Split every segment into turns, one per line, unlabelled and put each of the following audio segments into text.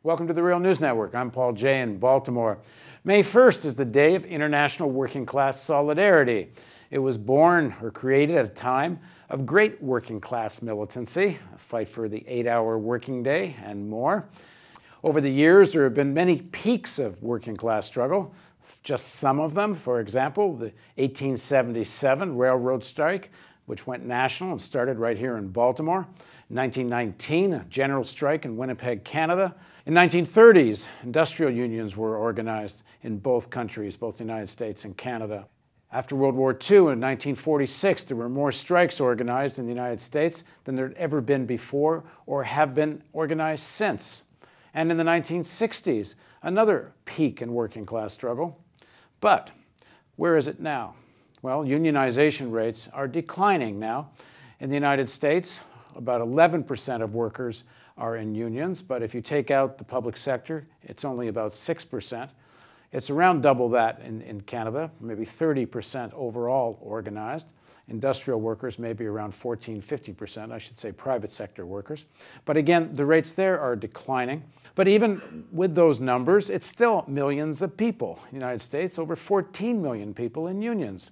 Welcome to the Real News Network. I'm Paul Jay in Baltimore. May 1st is the day of International Working Class Solidarity. It was born or created at a time of great working class militancy, a fight for the 8-hour working day and more. Over the years, there have been many peaks of working class struggle. Just some of them, for example, the 1877 railroad strike, which went national and started right here in Baltimore. In 1919, a general strike in Winnipeg, Canada. In the 1930s, industrial unions were organized in both countries, both the United States and Canada. After World War II, in 1946, there were more strikes organized in the United States than there had ever been before or have been organized since. And in the 1960s, another peak in working class struggle. But where is it now? Well, unionization rates are declining now. In the United States, about 11% of workers are in unions, but if you take out the public sector, it's only about 6%. It's around double that in Canada, maybe 30% overall organized. Industrial workers maybe around 14–15%, I should say private sector workers. But again, the rates there are declining. But even with those numbers, it's still millions of people. In the United States, over 14 million people in unions.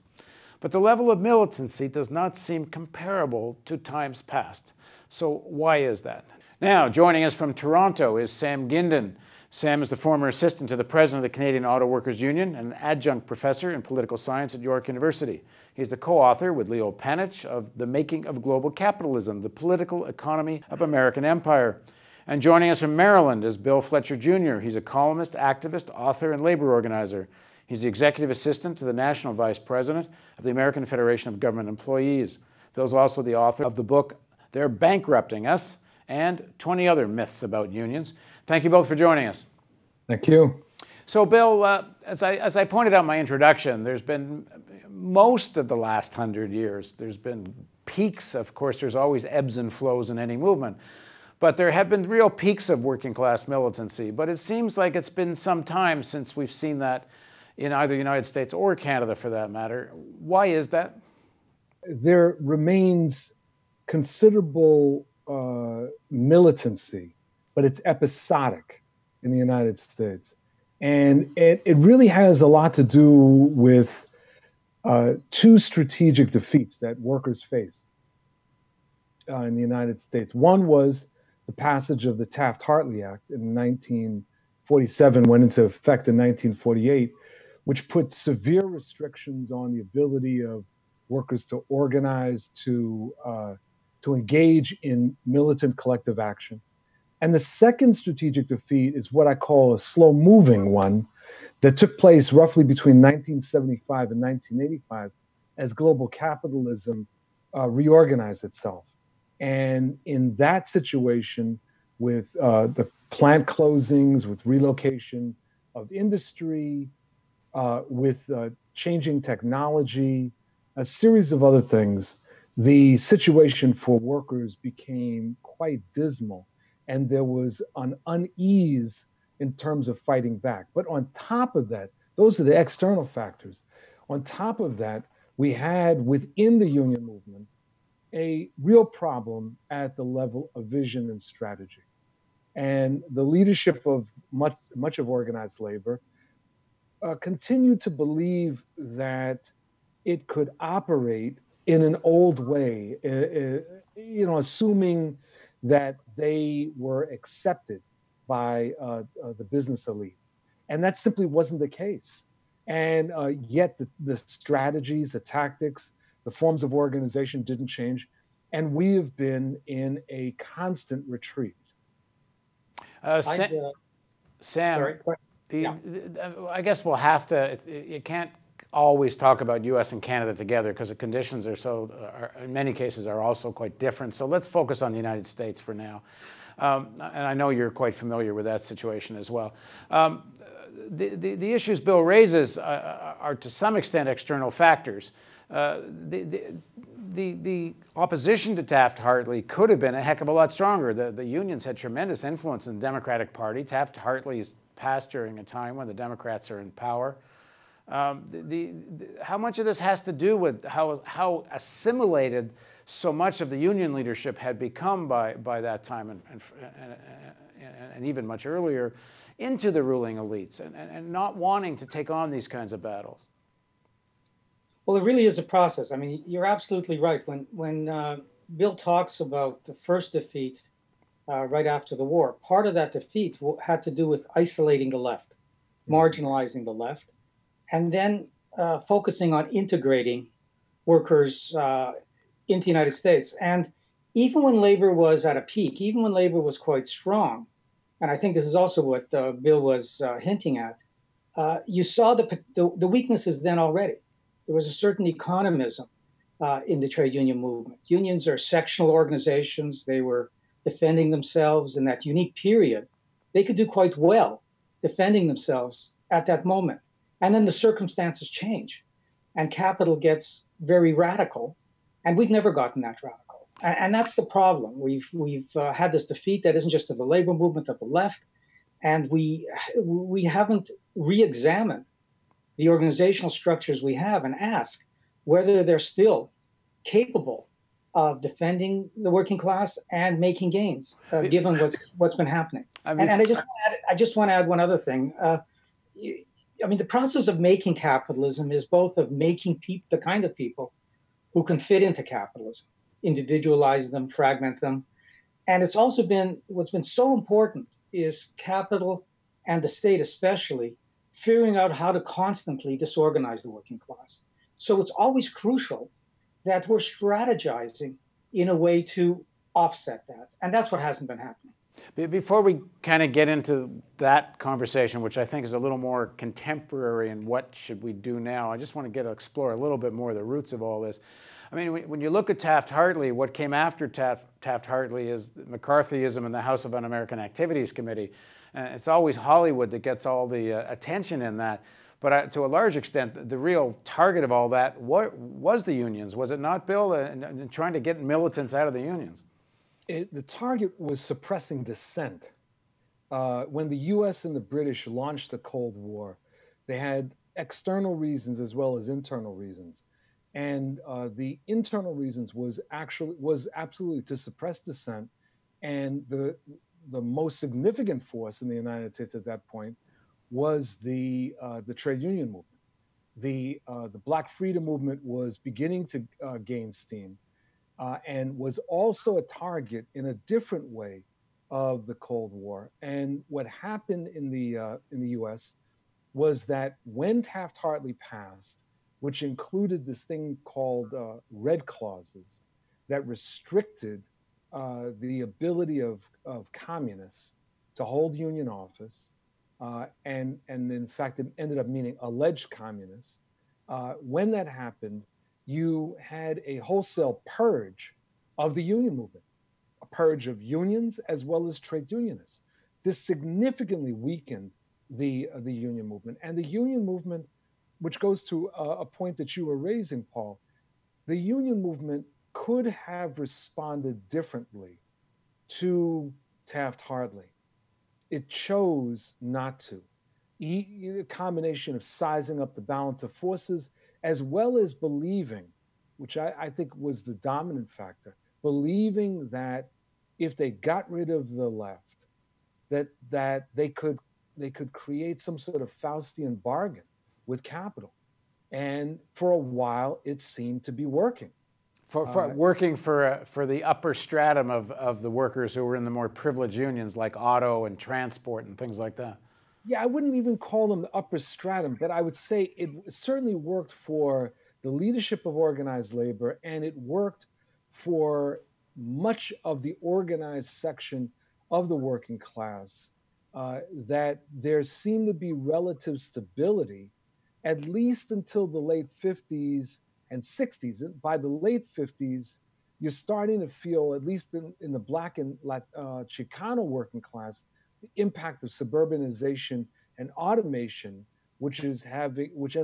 But the level of militancy does not seem comparable to times past. So why is that? Now, joining us from Toronto is Sam Ginden. Sam is the former assistant to the president of the Canadian Auto Workers Union and an adjunct professor in political science at York University. He's the co-author with Leo Panitch of The Making of Global Capitalism, the Political Economy of American Empire. And joining us from Maryland is Bill Fletcher Jr. He's a columnist, activist, author, and labor organizer. He's the executive assistant to the national vice president of the American Federation of Government Employees. Bill's also the author of the book, They're Bankrupting Us, and 20 other myths about unions. Thank you both for joining us.
Thank you.
So Bill, as I pointed out in my introduction, there's been most of the last 100 years, there's been peaks. Of course, there's always ebbs and flows in any movement. But there have been real peaks of working class militancy. But it seems like it's been some time since we've seen that in either the United States or Canada, for that matter. Why is that?
There remains considerable militancy, but it's episodic in the United States. And it really has a lot to do with two strategic defeats that workers faced in the United States. One was the passage of the Taft-Hartley Act in 1947, went into effect in 1948, which put severe restrictions on the ability of workers to organize, to engage in militant collective action. And the second strategic defeat is what I call a slow-moving one that took place roughly between 1975 and 1985 as global capitalism reorganized itself. And in that situation, with the plant closings, with relocation of industry, with changing technology, a series of other things, the situation for workers became quite dismal. And there was an unease in terms of fighting back. But on top of that, those are the external factors. On top of that, we had within the union movement a real problem at the level of vision and strategy. And the leadership of much of organized labor continued to believe that it could operate in an old way, assuming that they were accepted by the business elite. And that simply wasn't the case. And yet the strategies, the tactics, the forms of organization didn't change. And we have been in a constant retreat.
Sam, I guess we'll have to, you can't always talk about US and Canada together because the conditions are in many cases are also quite different. So let's focus on the United States for now. And I know you're quite familiar with that situation as well. The issues Bill raises are to some extent external factors. The opposition to Taft-Hartley could have been a heck of a lot stronger. The unions had tremendous influence in the Democratic Party. Taft-Hartley's passed during a time when the Democrats are in power. How much of this has to do with how assimilated so much of the union leadership had become by that time and even much earlier, into the ruling elites and not wanting to take on these kinds of battles?
Well, it really is a process. I mean, you're absolutely right. When Bill talks about the first defeat right after the war, part of that defeat had to do with isolating the left, marginalizing the left, and then focusing on integrating workers into the United States. And even when labor was at a peak, even when labor was quite strong, and I think this is also what Bill was hinting at, you saw the weaknesses then already. There was a certain economism in the trade union movement. Unions are sectional organizations. They were defending themselves in that unique period. They could do quite well defending themselves at that moment. And then the circumstances change and capital gets very radical. And we've never gotten that radical. And that's the problem. We've had this defeat that isn't just of the labor movement, of the left. And we haven't re-examined the organizational structures we have and ask whether they're still capable of defending the working class and making gains, given what's been happening. I mean, and I just want to add one other thing. I mean, the process of making capitalism is both of making the kind of people who can fit into capitalism, individualize them, fragment them. And it's also been, what's been so important is capital and the state especially figuring out how to constantly disorganize the working class. So it's always crucial that we're strategizing in a way to offset that. And that's what hasn't been happening.
Before we kind of get into that conversation, which I think is a little more contemporary and what should we do now, I just want to explore a little bit more the roots of all this. I mean, when you look at Taft-Hartley, what came after Taft-Hartley is McCarthyism and the House of Un-American Activities Committee. It's always Hollywood that gets all the attention in that. But to a large extent, the real target of all that was the unions, was it not, Bill? And trying to get militants out of the unions.
The target was suppressing dissent. When the U.S. and the British launched the Cold War, they had external reasons as well as internal reasons. And the internal reasons was absolutely to suppress dissent. And the most significant force in the United States at that point was the trade union movement. The Black Freedom movement was beginning to gain steam, and was also a target in a different way of the Cold War. And what happened in the U.S. was that when Taft-Hartley passed, which included this thing called red clauses that restricted the ability of communists to hold union office, and in fact, it ended up meaning alleged communists. When that happened, you had a wholesale purge of the union movement, a purge of unions as well as trade unionists. This significantly weakened the union movement. And the union movement, which goes to a point that you were raising, Paul, the union movement could have responded differently to Taft-Hartley. It chose not to. A combination of sizing up the balance of forces, as well as believing, which I think was the dominant factor, believing that if they got rid of the left, that they could create some sort of Faustian bargain with capital. And for a while, it seemed to be working.
Working for the upper stratum of the workers who were in the more privileged unions like auto and transport and things like that.
Yeah, I wouldn't even call them the upper stratum, but I would say it certainly worked for the leadership of organized labor, and it worked for much of the organized section of the working class, that there seemed to be relative stability, at least until the late 50s and 60s. By the late 50s, you're starting to feel, at least in the Black and Chicano working class, the impact of suburbanization and automation, which ends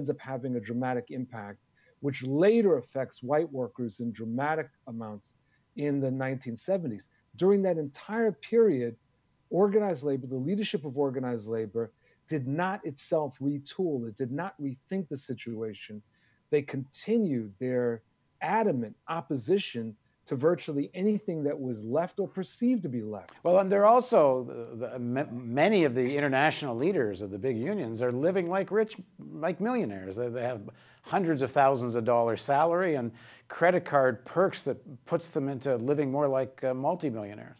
up having a dramatic impact, which later affects white workers in dramatic amounts in the 1970s. During that entire period, organized labor, the leadership of organized labor, did not itself retool. It did not rethink the situation. They continued their adamant opposition to virtually anything that was left or perceived to be left.
Well, and they're also, many of the international leaders of the big unions are living like millionaires. They have hundreds of thousands of dollars salary and credit card perks that puts them into living more like multimillionaires.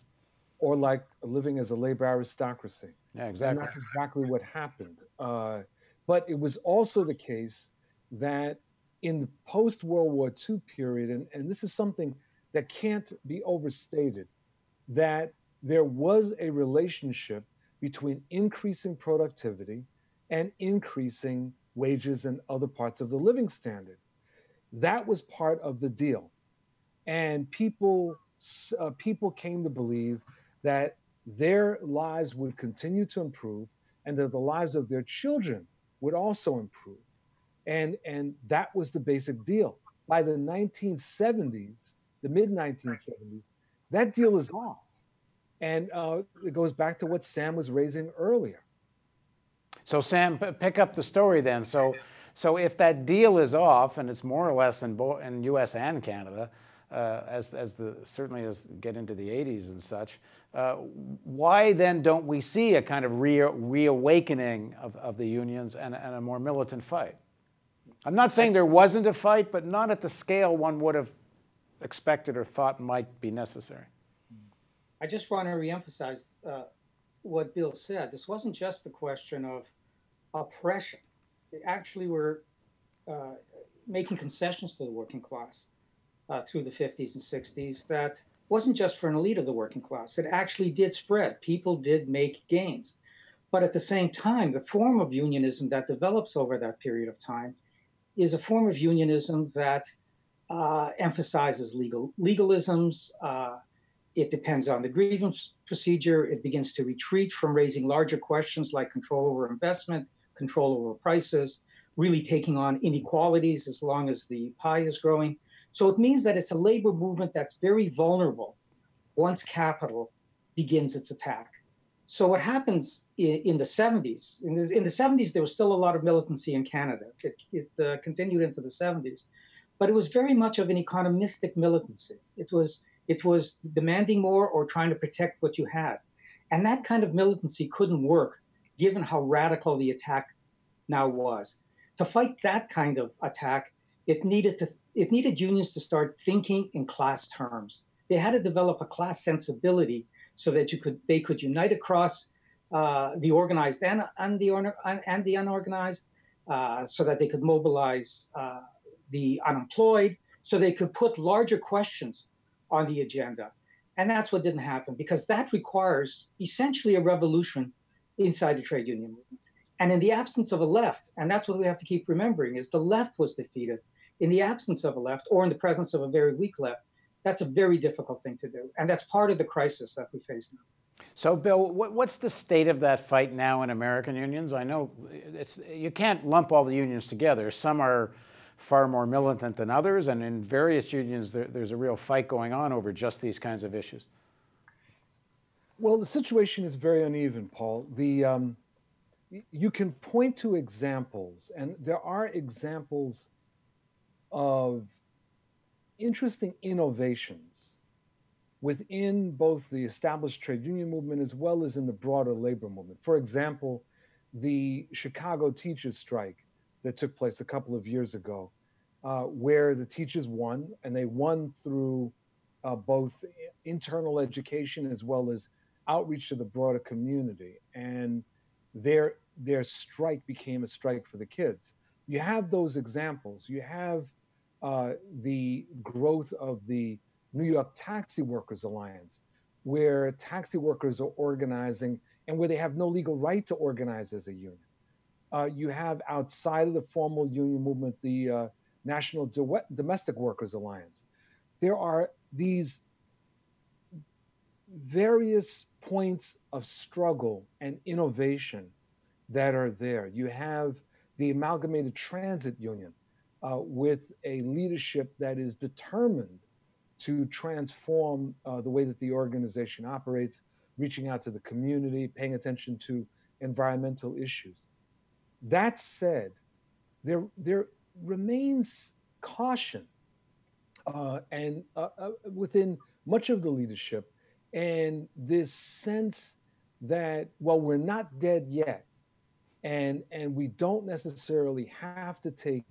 Or like living as a labor aristocracy.
Yeah, exactly.
And that's exactly what happened. But it was also the case that in the post-World War II period, and this is something that can't be overstated, that there was a relationship between increasing productivity and increasing wages and other parts of the living standard. That was part of the deal. And people came to believe that their lives would continue to improve and that the lives of their children would also improve. And that was the basic deal. By the 1970s, the mid-1970s, that deal is off. And it goes back to what Sam was raising earlier.
So Sam, pick up the story then. So if that deal is off, and it's more or less in U.S. and Canada, certainly as get into the 80s and such, why then don't we see a kind of reawakening of the unions and a more militant fight? I'm not saying there wasn't a fight, but not at the scale one would have expected or thought might be necessary.
I just want to reemphasize what Bill said. This wasn't just a question of oppression. They actually were making concessions to the working class through the 50s and 60s that wasn't just for an elite of the working class. It actually did spread. People did make gains. But at the same time, the form of unionism that develops over that period of time is a form of unionism that emphasizes legalisms. It depends on the grievance procedure. It begins to retreat from raising larger questions like control over investment, control over prices, really taking on inequalities as long as the pie is growing. So it means that it's a labor movement that's very vulnerable once capital begins its attack. So what happens in the 70s, in the 70s, there was still a lot of militancy in Canada. It continued into the 70s, but it was very much of an economistic militancy. It was demanding more or trying to protect what you had. And that kind of militancy couldn't work given how radical the attack now was. To fight that kind of attack, it needed unions to start thinking in class terms. They had to develop a class sensibility so that they could unite across the organized and the unorganized, so that they could mobilize the unemployed, so they could put larger questions on the agenda. And that's what didn't happen, because that requires essentially a revolution inside the trade union movement. And in the absence of a left, and that's what we have to keep remembering, is the left was defeated. In the absence of a left, or in the presence of a very weak left, that's a very difficult thing to do. And that's part of the crisis that we face now.
So, Bill, what's the state of that fight now in American unions? I know you can't lump all the unions together. Some are far more militant than others, and in various unions, there's a real fight going on over just these kinds of issues.
Well, the situation is very uneven, Paul. You can point to examples, and there are examples of interesting innovations within both the established trade union movement as well as in the broader labor movement. For example, the Chicago teachers strike that took place a couple of years ago, where the teachers won, and they won through both internal education as well as outreach to the broader community. And their strike became a strike for the kids. You have those examples. You have the growth of the New York Taxi Workers Alliance, where taxi workers are organizing and where they have no legal right to organize as a union. You have outside of the formal union movement, the National Domestic Workers Alliance. There are these various points of struggle and innovation that are there. You have the Amalgamated Transit Union with a leadership that is determined to transform the way that the organization operates, reaching out to the community, paying attention to environmental issues. That said, there remains caution and within much of the leadership, and this sense that, well, we're not dead yet, and we don't necessarily have to take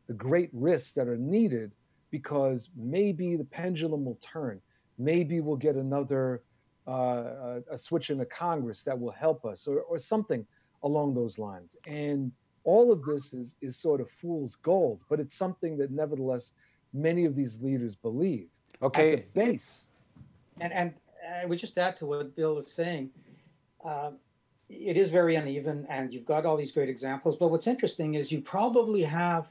the great risks that are needed, because maybe the pendulum will turn, maybe we'll get another a switch in the Congress that will help us, or something along those lines. And all of this is sort of fool's gold, but it's something that nevertheless many of these leaders believe.
Okay.
At the base.
And I would just add to what Bill was saying. It is very uneven, and you've got all these great examples. But what's interesting is you probably have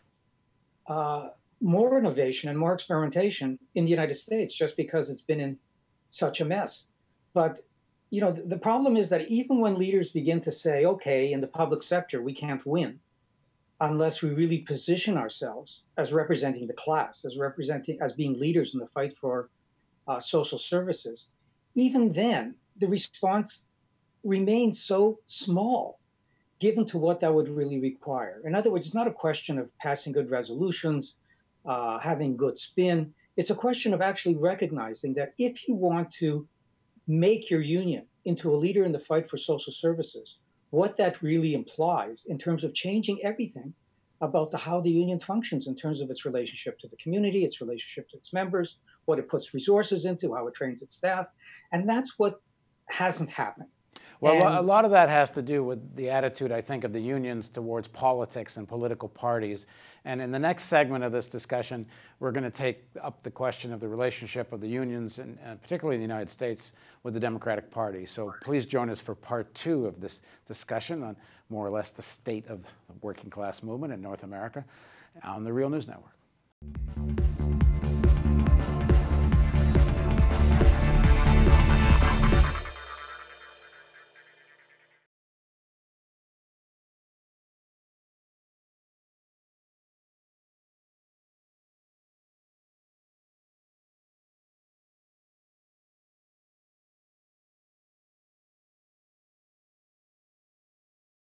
more innovation and more experimentation in the United States, just because it's been in such a mess. But you know, the problem is that even when leaders begin to say, okay, in the public sector, we can't win unless we really position ourselves as representing the class, as being leaders in the fight for social services, even then, the response remains so small, given to what that would really require. In other words, it's not a question of passing good resolutions, having good spin. It's a question of actually recognizing that if you want to make your union into a leader in the fight for social services, what that really implies in terms of changing everything about how the union functions in terms of its relationship to the community, its relationship to its members, what it puts resources into, how it trains its staff. And that's what hasn't happened.
Well, a lot of that has to do with the attitude, I think, of the unions towards politics and political parties. And in the next segment of this discussion, we're going to take up the question of the relationship of the unions, and particularly in the United States, with the Democratic Party. So please join us for part 2 of this discussion on more or less the state of the working class movement in North America on the Real News Network.